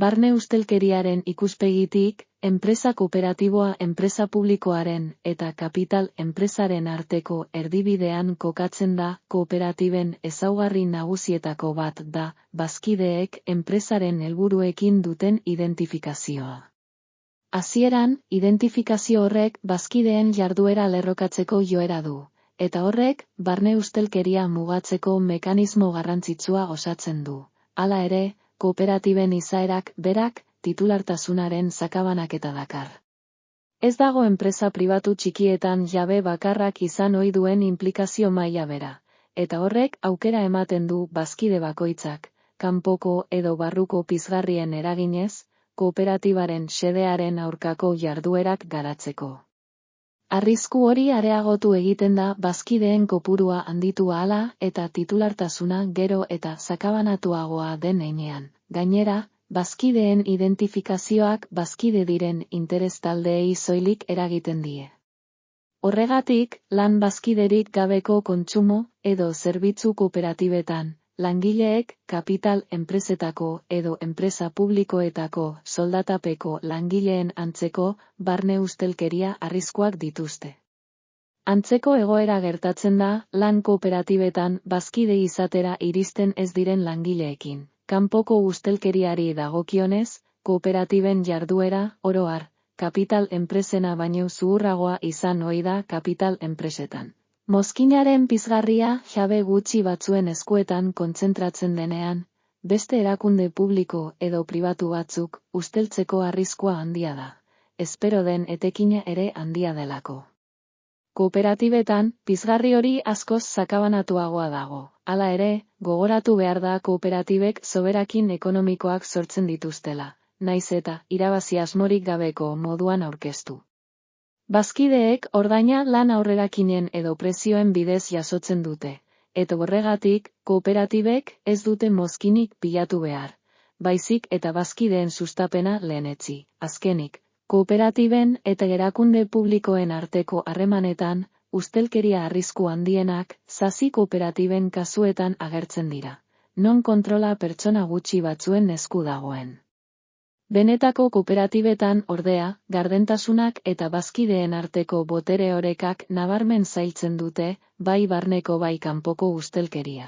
Barne ustelkeriaren ikuspegitik, enpresa kooperatiboa enpresa publikoaren eta kapital enpresaren arteko erdibidean kokatzen da, kooperatiben ezaugarri nagusietako bat da, bazkideek enpresaren helburuekin duten identifikazioa. Hasieran, identifikazio horrek bazkideen jarduera lerrokatzeko joera du, eta horrek, barne ustelkeria mugatzeko mekanismo garrantzitsua osatzen du. Hala ere, kooperatiben izaerak berak titulartasunaren sakabanaketa dakar. Ez dago enpresa pribatu txikietan jabe bakarrak izan ohi duen inplikazio maila bera, eta horrek aukera ematen du bazkide bakoitzak, kanpoko edo barruko pizgarrien eraginez, kooperatibaren xedearen aurkako jarduerak garatzeko. Arrisku hori areagotu egiten da bazkideen kopurua handitu ahala eta titulartasuna gero eta sakabanatuagoa den heinean. Gainera, bazkideen identifikazioak bazkide diren interes taldeei soilik eragiten die. Horregatik, lan bazkiderik gabeko kontsumo edo zerbitzu kooperatibetan, langileek kapital enpresetako edo enpresa publikoetako soldatapeko langileen antzeko barne ustelkeria arriskuak dituzte. Antzeko egoera gertatzen da lan kooperatibetan bazkide izatera iristen ez diren langileekin. Kanpoko ustelkeriari dagokionez, kooperatiben jarduera, oro har, kapital enpresena baino zuhurragoa izan ohi da kapital enpresetan. Mozkinaren pizgarria jabe gutxi batzuen eskuetan kontzentratzen denean, beste erakunde publiko edo pribatu batzuk usteltzeko arriskua handia da. Espero den etekina ere handia delako. Kooperatibetan, pizgarri hori askoz sakabanatuagoa dago. Hala ere, gogoratu behar da kooperatibek soberakin ekonomikoak sortzen dituztela, nahiz eta irabazi asmorik gabeko moduan aurkeztu. Bazkideek ordaina lan aurrerakinen edo prezioen bidez jasotzen dute, eta horregatik, kooperatibek ez dute mozkinik pilatu behar, baizik eta bazkideen sustapena lehenetsi. Azkenik, kooperatiben eta erakunde publikoen arteko harremanetan, ustelkeria arrisku handienak, sasi kooperatiben kasuetan agertzen dira, non kontrola pertsona gutxi batzuen esku dagoen. Benetako kooperatibetan, ordea, gardentasunak eta bazkideen arteko botere orekak nabarmen zailtzen dute, bai barneko bai kanpoko ustelkeria.